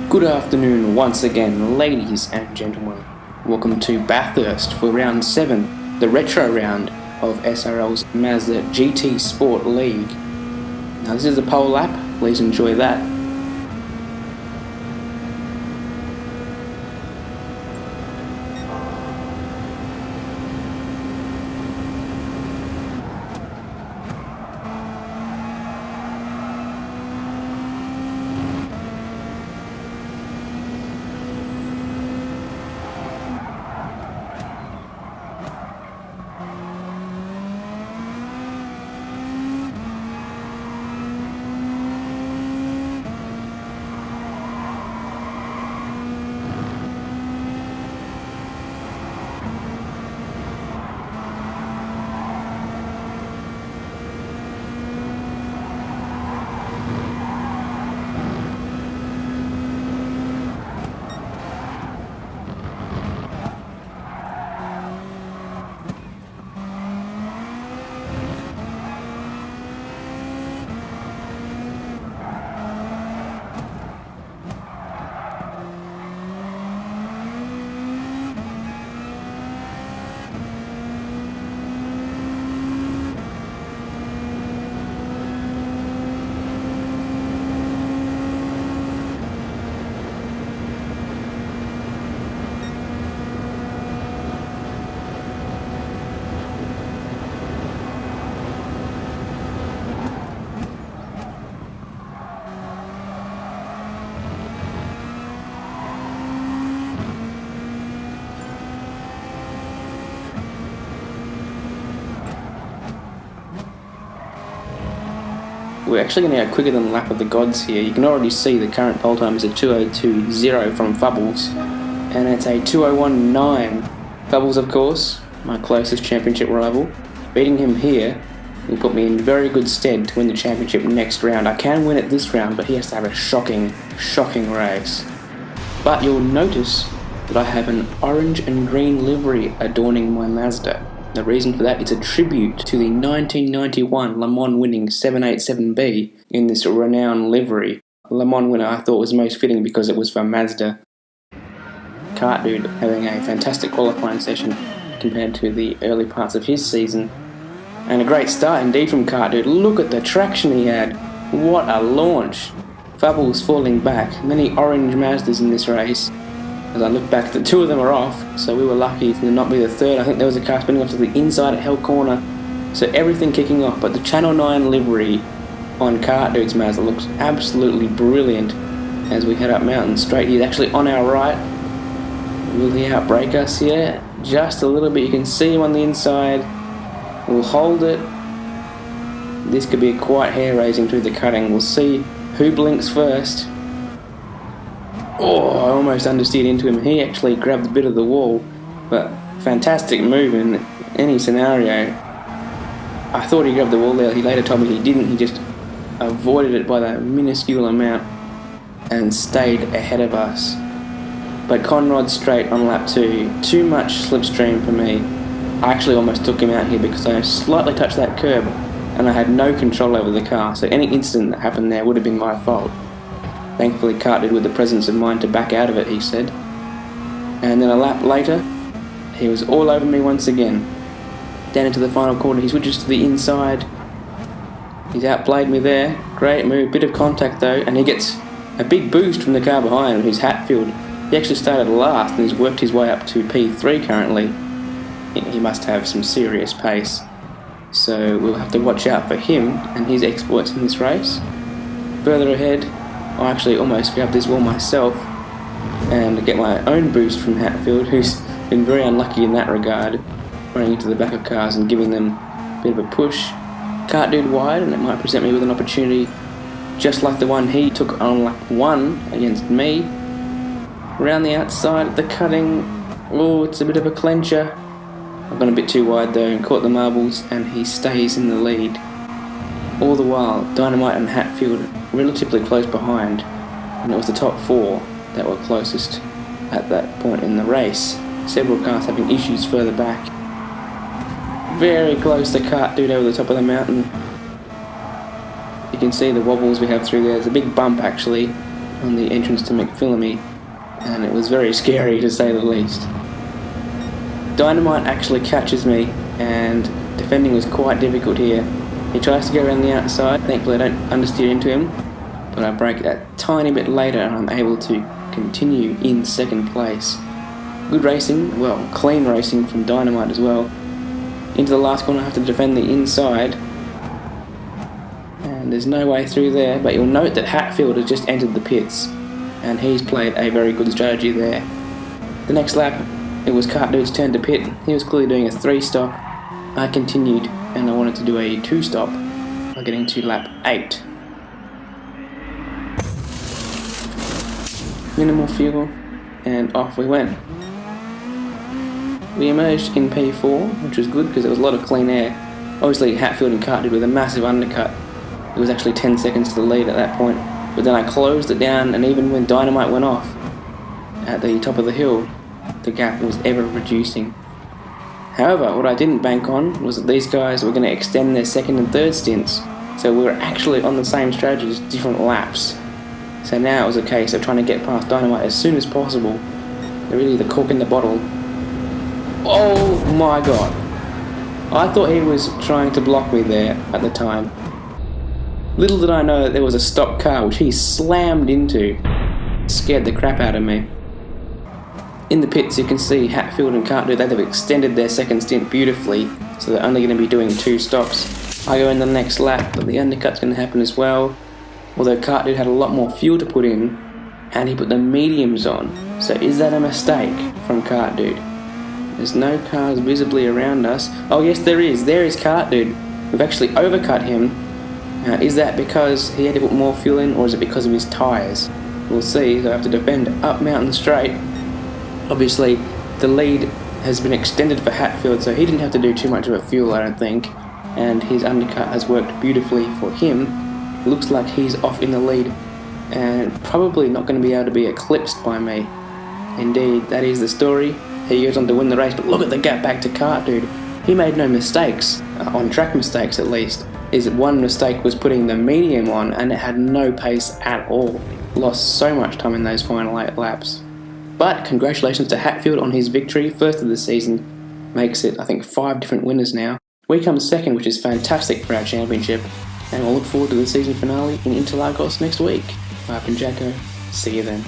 Good afternoon once again, ladies and gentlemen. Welcome to Bathurst for round 7, the retro round of SRL's Mazda GT Sport League. Now this is a pole lap, please enjoy that. We're actually going to go quicker than Lap of the Gods here. You can already see the current pole time is a 2:02.0 from Fubbles, and it's a 2:01.9. Fubbles, of course, my closest championship rival. Beating him here will put me in very good stead to win the championship next round. I can win it this round, but he has to have a shocking race. But you'll notice that I have an orange and green livery adorning my Mazda. The reason for that is a tribute to the 1991 LeMans winning 787B in this Renown livery. LeMans winner I thought was most fitting because it was for Mazda. Kartdude having a fantastic qualifying session compared to the early parts of his season. And a great start indeed from Kartdude. Look at the traction he had. What a launch. Fubbles falling back. Many orange Mazdas in this race. As I look back, the two of them are off, so we were lucky to not be the third. I think there was a car spinning off to the inside at Hell Corner, so everything kicking off. But the Channel 9 livery on Kartdude's Mazda looks absolutely brilliant as we head up Mountain Straight. He's actually on our right. Will he outbrake us here? Just a little bit. You can see him on the inside. We'll hold it. This could be quite hair-raising through the cutting. We'll see who blinks first. Oh, I almost understeered into him. He actually grabbed a bit of the wall, but fantastic move in any scenario. I thought he grabbed the wall there. He later told me he didn't. He just avoided it by that minuscule amount and stayed ahead of us. But Conrod straight on lap 2. Too much slipstream for me. I actually almost took him out here because I slightly touched that curb and I had no control over the car. So any incident that happened there would have been my fault. Thankfully, Kartdude with the presence of mind to back out of it, he said. And then a lap later, he was all over me once again. Down into the final corner, he switches to the inside. He's outplayed me there. Great move, bit of contact though, and he gets a big boost from the car behind him, who's Hatfield. He actually started last and he's worked his way up to P3 currently. He must have some serious pace. So we'll have to watch out for him and his exploits in this race. Further ahead, I actually almost grabbed this wall myself and get my own boost from Hatfield, who's been very unlucky in that regard, running into the back of cars and giving them a bit of a push. Kartdude wide, and it might present me with an opportunity just like the one he took on lap 1 against me. Around the outside of the cutting, oh, it's a bit of a clencher. I've gone a bit too wide though and caught the marbles, and he stays in the lead. All the while, Dynamite and Hatfield relatively close behind, and it was the top 4 that were closest at that point in the race. Several cars having issues further back. Very close to Kartdude over the top of the mountain. You can see the wobbles we have through there. There's a big bump actually on the entrance to McPhillamy, and it was very scary to say the least. Dynamite actually catches me, and defending was quite difficult here. He tries to go around the outside. Thankfully I don't understeer into him, but I brake a tiny bit later and I'm able to continue in second place. Good racing, well, clean racing from Dynamite as well. Into the last corner I have to defend the inside, and there's no way through there, but you'll note that Hatfield has just entered the pits, and he's played a very good strategy there. The next lap, it was kartdude's turn to pit. He was clearly doing a 3-stop. I continued, and I wanted to do a 2-stop by getting to lap 8. Minimal fuel, and off we went. We emerged in P4, which was good because there was a lot of clean air. Obviously Hatfield and kartdude with a massive undercut. It was actually 10 seconds to the lead at that point, but then I closed it down, and even when Dynamite went off at the top of the hill, the gap was ever reducing. However, what I didn't bank on was that these guys were going to extend their second and third stints, so we were actually on the same strategy, just different laps. So now it was a case of trying to get past Dynamite as soon as possible. They're really the cork in the bottle. Oh my god. I thought he was trying to block me there at the time. Little did I know that there was a stopped car which he slammed into. It scared the crap out of me. In the pits you can see Hatfield and kartdude, they've extended their second stint beautifully, so they're only going to be doing 2 stops. I go in the next lap, but the undercut's going to happen as well. Although kartdude had a lot more fuel to put in, and he put the mediums on. So is that a mistake from kartdude? There's no cars visibly around us. Oh yes, there is. There is kartdude. We've actually overcut him. Is that because he had to put more fuel in, or is it because of his tyres? We'll see. So I have to defend up Mountain Straight. Obviously, the lead has been extended for Hatfield, so he didn't have to do too much of a fuel, I don't think. And his undercut has worked beautifully for him. Looks like he's off in the lead, and probably not going to be able to be eclipsed by me. Indeed, that is the story. He goes on to win the race, but look at the gap back to kartdude. He made no mistakes, on track mistakes at least. His one mistake was putting the medium on, and it had no pace at all. Lost so much time in those final 8 laps. But congratulations to Hatfield on his victory, first of the season. Makes it, I think, 5 different winners now. We come second, which is fantastic for our championship, and we'll look forward to the season finale in Interlagos next week. I've been Jacko. See you then.